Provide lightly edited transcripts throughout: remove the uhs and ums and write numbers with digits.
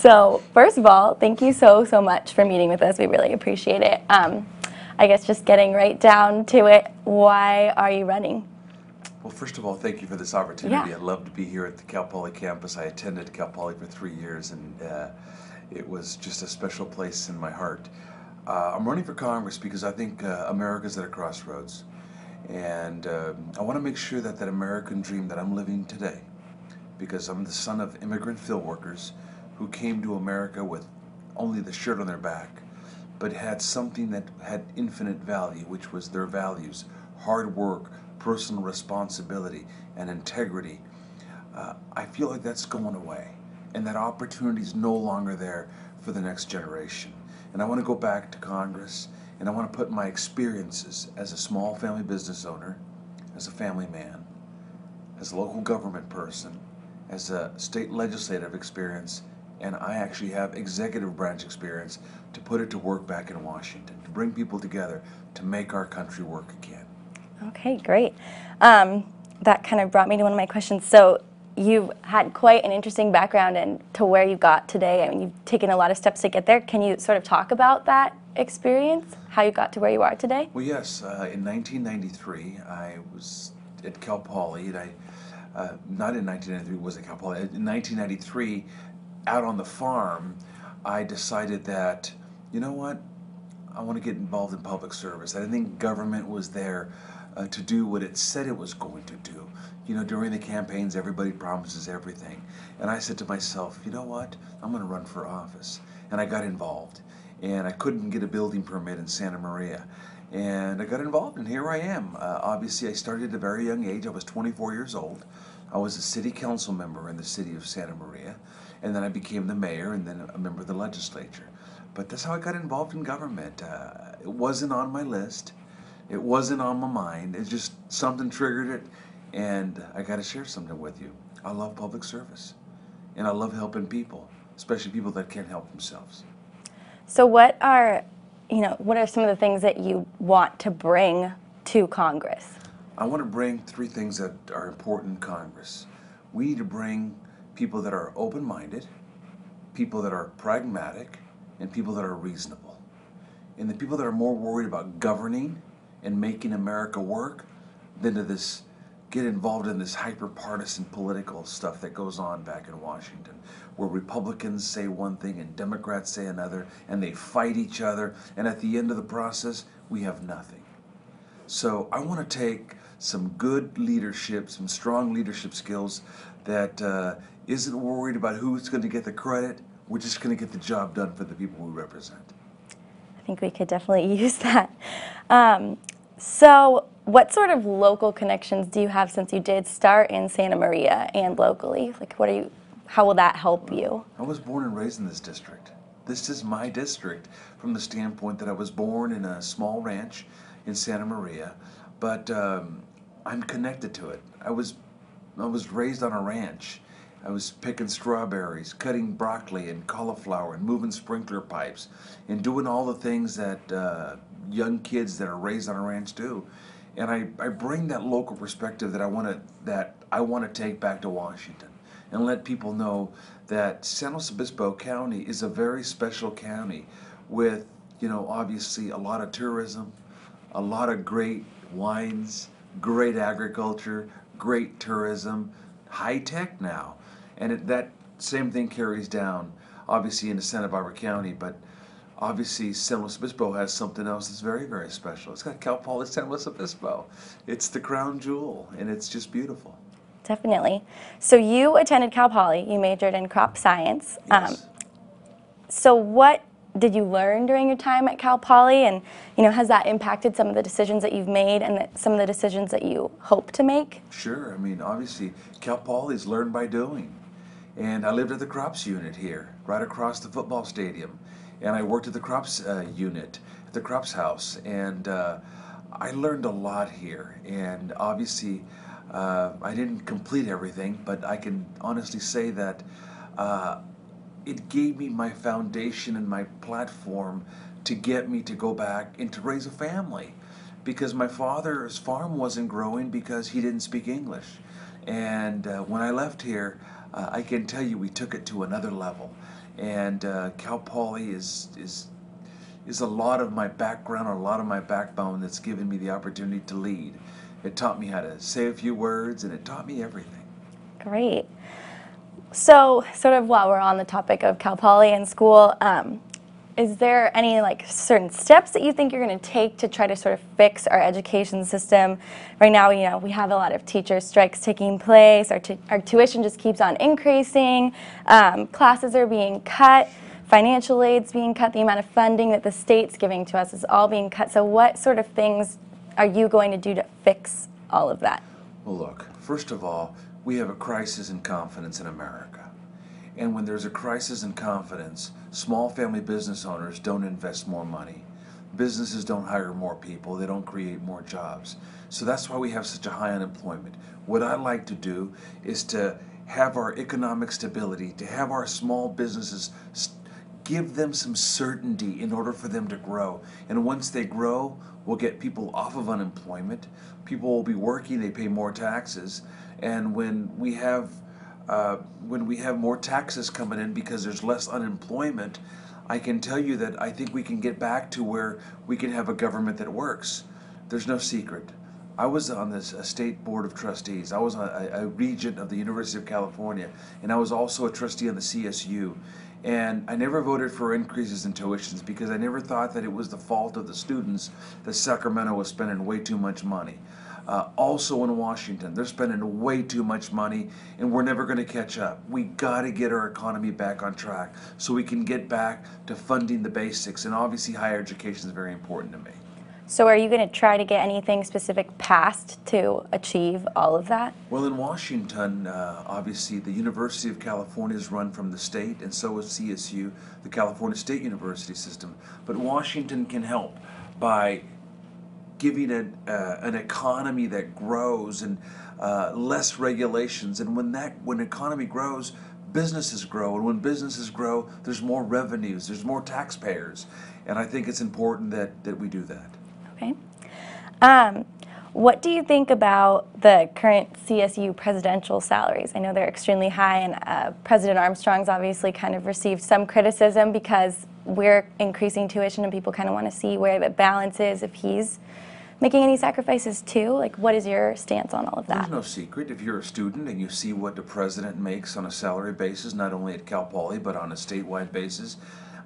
So first of all, thank you so much for meeting with us. We really appreciate it. I guess just getting right down to it, why are you running? Well, first of all, thank you for this opportunity. Yeah. I love to be here at the Cal Poly campus. I attended Cal Poly for 3 years, and it was just a special place in my heart. I'm running for Congress because I think America's at a crossroads, and I want to make sure that that American dream that I'm living today, because I'm the son of immigrant field workers who came to America with only the shirt on their back, but had something that had infinite value, which was their values: hard work, personal responsibility, and integrity. I feel like that's going away, and that opportunity is no longer there for the next generation. And I want to go back to Congress, and I want to put my experiences as a small family business owner, as a family man, as a local government person, as a state legislative experience, and I actually have executive branch experience to put it to work back in Washington, to bring people together to make our country work again. Okay, great. That kind of brought me to one of my questions. So you've had quite an interesting background and to where you got today. I mean, you've taken a lot of steps to get there. Can you sort of talk about that experience, how you got to where you are today? Well, yes. In 1993, I was at Cal Poly, and not in 1993 was at Cal Poly. In 1993, out on the farm, I decided that, you know what, I want to get involved in public service. I didn't think government was there to do what it said it was going to do. You know, during the campaigns, everybody promises everything. And I said to myself, you know what, I'm going to run for office. And I got involved. And I couldn't get a building permit in Santa Maria. And I got involved, and here I am. Obviously, I started at a very young age. I was 24 years old. I was a city council member in the city of Santa Maria. And then I became the mayor and then a member of the legislature. But that's how I got involved in government. It wasn't on my list. It wasn't on my mind. It's just something triggered it, and I got to share something with you. I love public service, and I love helping people, especially people that can't help themselves. So what are some of the things that you want to bring to Congress? I want to bring 3 things that are important in Congress. We need to bring people that are open-minded, people that are pragmatic, and people that are reasonable. And the people that are more worried about governing and making America work than to this get involved in this hyper-partisan political stuff that goes on back in Washington, where Republicans say one thing and Democrats say another, and they fight each other, and at the end of the process, we have nothing. So I want to take some good leadership, some strong leadership skills that isn't worried about who's going to get the credit. We're just going to get the job done for the people we represent. I think we could definitely use that. So what sort of local connections do you have since you did start in Santa Maria and locally? Like, how will that help you? I was born and raised in this district. This is my district from the standpoint that I was born in a small ranch in Santa Maria, but I'm connected to it. I was raised on a ranch. I was picking strawberries, cutting broccoli and cauliflower, and moving sprinkler pipes, and doing all the things that young kids that are raised on a ranch do. And I bring that local perspective that I want to take back to Washington, and let people know that San Luis Obispo County is a very special county with, obviously a lot of tourism, a lot of great wines, great agriculture, great tourism, high tech now. And that same thing carries down, obviously, into Santa Barbara County, but obviously San Luis Obispo has something else that's very, very special. It's got Cal Poly San Luis Obispo. It's the crown jewel, and it's just beautiful. Definitely. So you attended Cal Poly, you majored in crop science. Yes. So what did you learn during your time at Cal Poly, and has that impacted some of the decisions that you've made and some of the decisions that you hope to make? Sure. I mean, obviously, Cal Poly is learn by doing. And I lived at the crops unit here, right across the football stadium. And I worked at the crops unit, at the crops house. And I learned a lot here. And obviously, I didn't complete everything, but I can honestly say that it gave me my foundation and my platform to get me to go back and to raise a family. Because my father's farm wasn't growing because he didn't speak English. And when I left here, I can tell you we took it to another level. And Cal Poly is a lot of my background, a lot of my backbone that's given me the opportunity to lead. It taught me how to say a few words, and it taught me everything. Great. So, sort of while we're on the topic of Cal Poly and school, is there any certain steps that you think you're going to take to try to sort of fix our education system? Right now, we have a lot of teacher strikes taking place. Our tuition just keeps on increasing. Classes are being cut. Financial aid's being cut. The amount of funding that the state's giving to us is all being cut. So what sort of things are you going to do to fix all of that? Well, look, first of all, we have a crisis in confidence in America. And when there's a crisis in confidence, small family business owners don't invest more money. Businesses don't hire more people. They don't create more jobs. So that's why we have such a high unemployment. What I'd like to do is to have our economic stability, to have our small businesses give them some certainty in order for them to grow. And once they grow, we'll get people off of unemployment. People will be working, they pay more taxes. And when we have more taxes coming in because there's less unemployment, I can tell you that I think we can get back to where we can have a government that works. There's no secret. I was on this state board of trustees. I was a regent of the University of California, and I was also a trustee on the CSU. And I never voted for increases in tuitions because I never thought that it was the fault of the students that Sacramento was spending way too much money. Also in Washington, they're spending way too much money, and we're never going to catch up. We got to get our economy back on track so we can get back to funding the basics, and obviously higher education is very important to me. So are you going to try to get anything specific passed to achieve all of that? Well, in Washington, obviously the University of California is run from the state, and so is CSU, the California State University system. But Washington can help by giving an economy that grows and less regulations. And when economy grows, businesses grow, and when businesses grow, there's more revenues, there's more taxpayers, and I think it's important that we do that. Okay. What do you think about the current CSU presidential salaries? I know they're extremely high, and President Armstrong's obviously kind of received some criticism because we're increasing tuition and people kind of want to see where the balance is, if he's making any sacrifices too. What is your stance on all of that? There's no secret. If you're a student and you see what the president makes on a salary basis, not only at Cal Poly, but on a statewide basis,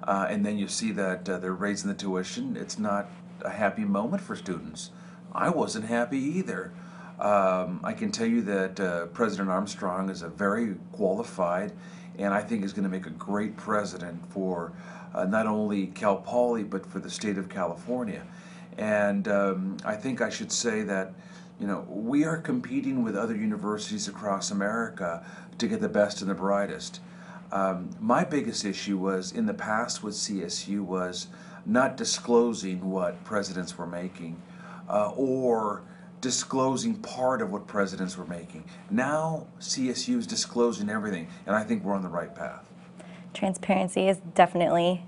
and then you see that they're raising the tuition, it's not a happy moment for students. I wasn't happy either. I can tell you that President Armstrong is a very qualified, and I think is going to make a great president for not only Cal Poly but for the state of California. And I think I should say that we are competing with other universities across America to get the best and the brightest. My biggest issue was in the past with CSU was not disclosing what presidents were making or disclosing part of what presidents were making. Now CSU is disclosing everything, and I think we're on the right path. Transparency is definitely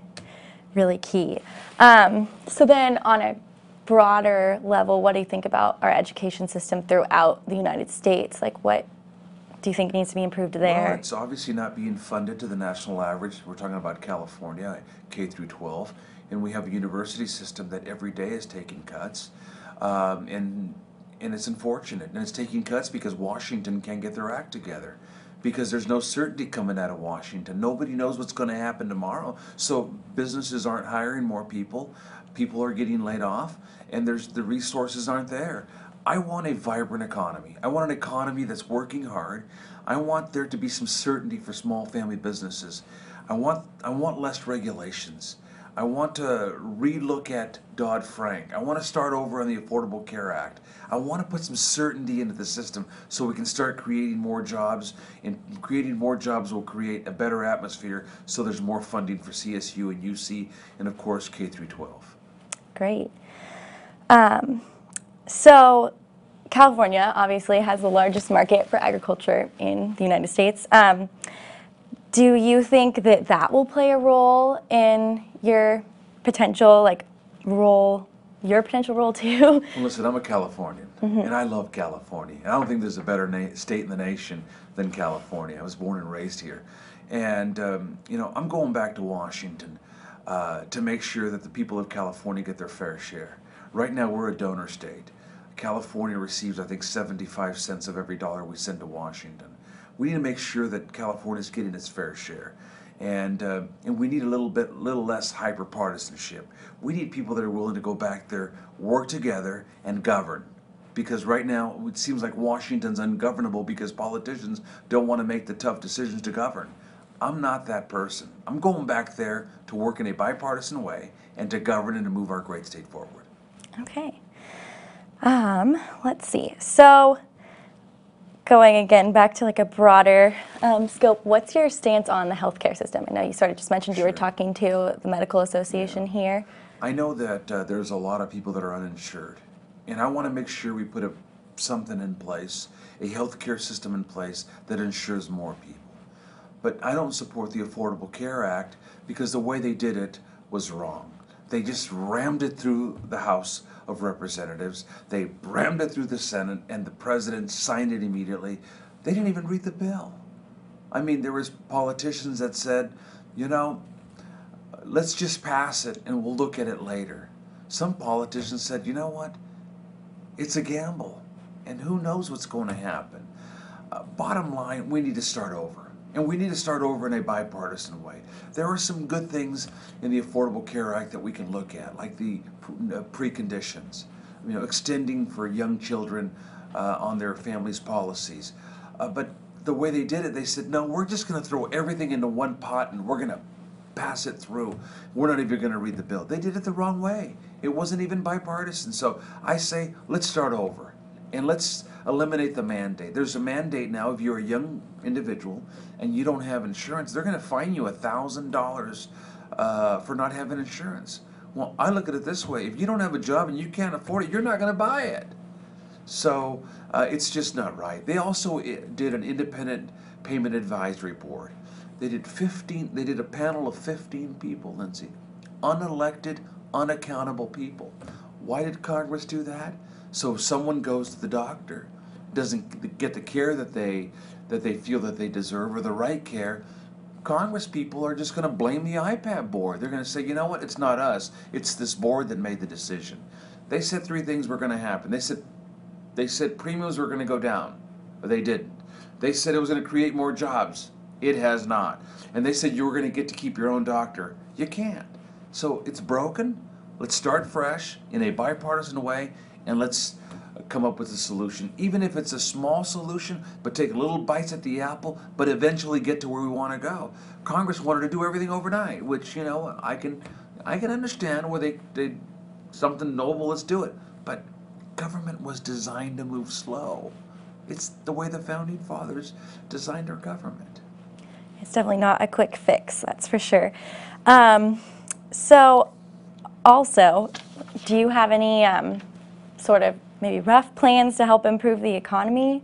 really key. So then on a broader level, what do you think about our education system throughout the United States? What do you think needs to be improved there? Well, it's obviously not being funded to the national average. We're talking about California, K through 12, and we have a university system that every day is taking cuts, and it's unfortunate. And it's taking cuts because Washington can't get their act together, because there's no certainty coming out of Washington. Nobody knows what's going to happen tomorrow, so businesses aren't hiring more people. People are getting laid off, and the resources aren't there. I want a vibrant economy. I want an economy that's working hard. I want there to be some certainty for small family businesses. I want less regulations. I want to relook at Dodd-Frank. I want to start over on the Affordable Care Act. I want to put some certainty into the system so we can start creating more jobs, and creating more jobs will create a better atmosphere so there's more funding for CSU and UC and of course K through 12. Great. So California obviously has the largest market for agriculture in the United States. Do you think that will play a role in your potential role too? Well, listen, I'm a Californian, and I love California. I don't think there's a better state in the nation than California. I was born and raised here. And, you know, I'm going back to Washington to make sure that the people of California get their fair share. Right now, we're a donor state. California receives, I think, 75 cents of every dollar we send to Washington. We need to make sure that California is getting its fair share. And we need a little less hyper partisanship. We need people that are willing to go back there, work together, and govern. Because right now it seems like Washington's ungovernable because politicians don't want to make the tough decisions to govern. I'm not that person. I'm going back there to work in a bipartisan way and to govern and to move our great state forward. Okay. Let's see. So going again back to like a broader scope, what's your stance on the healthcare system? I know you sort of just mentioned you were talking to the medical association here. I know that there's a lot of people that are uninsured, and I want to make sure we put something in place, a healthcare system in place that insures more people. But I don't support the Affordable Care Act because the way they did it was wrong. They just rammed it through the House of Representatives. They rammed it through the Senate, and the president signed it immediately. They didn't even read the bill. I mean, there was politicians that said, you know, let's just pass it and we'll look at it later. Some politicians said, you know what? It's a gamble, and who knows what's going to happen. Bottom line, we need to start over. And we need to start over in a bipartisan way. There are some good things in the Affordable Care Act that we can look at, like the preconditions, you know, extending for young children on their families' policies. But the way they did it, they said, no, we're just going to throw everything into one pot and we're going to pass it through. We're not even going to read the bill. They did it the wrong way. It wasn't even bipartisan. So I say, let's start over and let's eliminate the mandate. There's a mandate now. If you're a young individual and you don't have insurance, they're going to fine you $1,000 for not having insurance. Well, I look at it this way. If you don't have a job and you can't afford it, you're not going to buy it. So it's just not right. They also did an independent payment advisory board. They did a panel of 15 people, Lindsay, unelected, unaccountable people. Why did Congress do that? So if someone goes to the doctor, doesn't get the care that they feel that they deserve or the right care, Congress people are just going to blame the IPAB board. They're going to say, you know what, it's not us, it's this board that made the decision. They said 3 things were going to happen. They said premiums were going to go down, but they didn't. They said it was going to create more jobs. It has not. And they said you were going to get to keep your own doctor. You can't. So it's broken. Let's start fresh in a bipartisan way, and let's come up with a solution. Even if it's a small solution, but take little bites at the apple, but eventually get to where we want to go. Congress wanted to do everything overnight, which, you know, I can understand where they something noble, let's do it. But government was designed to move slow. It's the way the founding fathers designed our government. It's definitely not a quick fix, that's for sure. So also, do you have any sort of maybe rough plans to help improve the economy?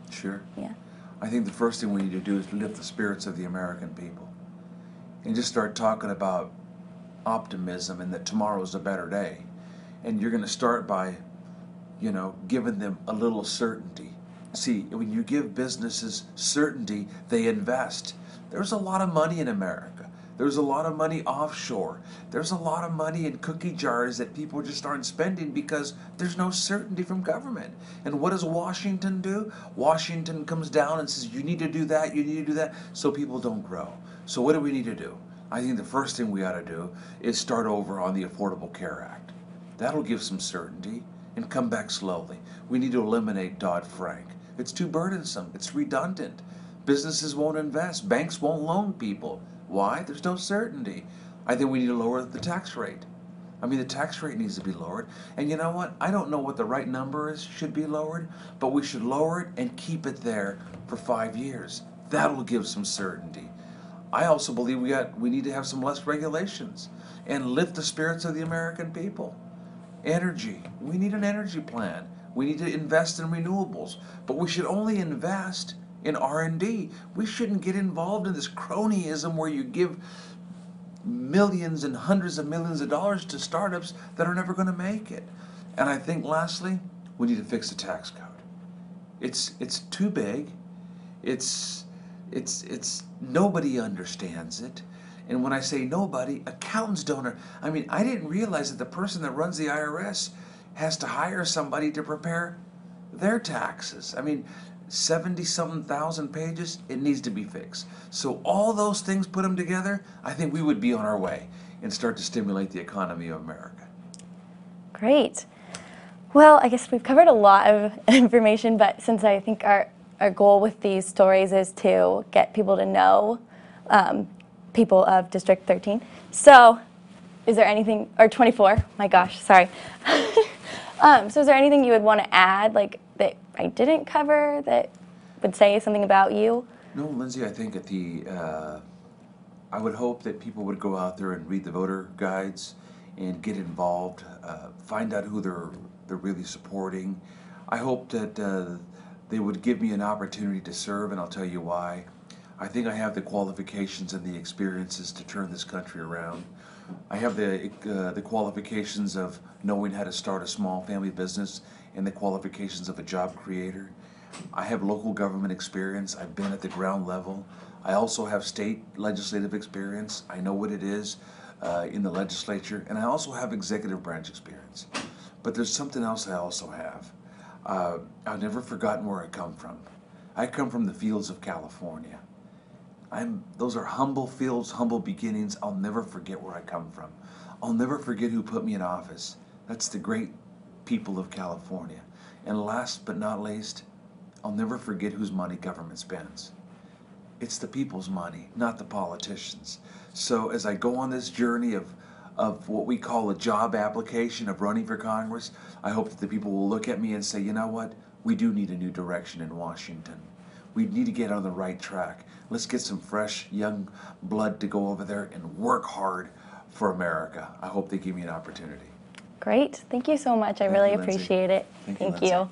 Sure. Yeah. I think the first thing we need to do is lift the spirits of the American people and just start talking about optimism and that tomorrow's a better day. And you're going to start by, you know, giving them a little certainty. See, when you give businesses certainty, they invest. There's a lot of money in America. There's a lot of money offshore. There's a lot of money in cookie jars that people just aren't spending because there's no certainty from government. And what does Washington do? Washington comes down and says, you need to do that, you need to do that, so people don't grow. So what do we need to do? I think the first thing we ought to do is start over on the Affordable Care Act. That'll give some certainty and come back slowly. We need to eliminate Dodd-Frank. It's too burdensome. It's redundant. Businesses won't invest. Banks won't loan people. Why? There's no certainty. I think we need to lower the tax rate. I mean, the tax rate needs to be lowered. And you know what? I don't know what the right number is, should be lowered, but we should lower it and keep it there for 5 years. That'll give some certainty. I also believe we need to have some less regulations and lift the spirits of the American people. Energy. We need an energy plan. We need to invest in renewables, but we should only invest in R&D. We shouldn't get involved in this cronyism where you give millions and hundreds of millions of dollars to startups that are never going to make it. And I think lastly, we need to fix the tax code. It's too big. It's It's nobody understands it. And when I say nobody, accountants don't. I mean, I didn't realize that the person that runs the IRS has to hire somebody to prepare their taxes. I mean, 70-something thousand pages, it needs to be fixed. So all those things, put them together, I think we would be on our way and start to stimulate the economy of America. Great. Well, I guess we've covered a lot of information, but since I think our goal with these stories is to get people to know people of District 13. So is there anything, or 24, my gosh, sorry. So is there anything you would want to add, like that I didn't cover, that would say something about you? No, Lindsay, I think I would hope that people would go out there and read the voter guides and get involved, find out who they're really supporting. I hope that they would give me an opportunity to serve, and I'll tell you why. I think I have the qualifications and the experiences to turn this country around. I have the qualifications of knowing how to start a small family business and the qualifications of a job creator. I have local government experience. I've been at the ground level. I also have state legislative experience. I know what it is in the legislature, and I also have executive branch experience. But there's something else I also have. I've never forgotten where I come from. I come from the fields of California. Those are humble fields, humble beginnings. I'll never forget where I come from. I'll never forget who put me in office. That's the great people of California. And last but not least, I'll never forget whose money government spends. It's the people's money, not the politicians. So as I go on this journey of what we call a job application of running for Congress, I hope that the people will look at me and say, you know what, we do need a new direction in Washington. We need to get on the right track. Let's get some fresh, young blood to go over there and work hard for America. I hope they give me an opportunity. Great. Thank you so much. I really appreciate it. Thank you.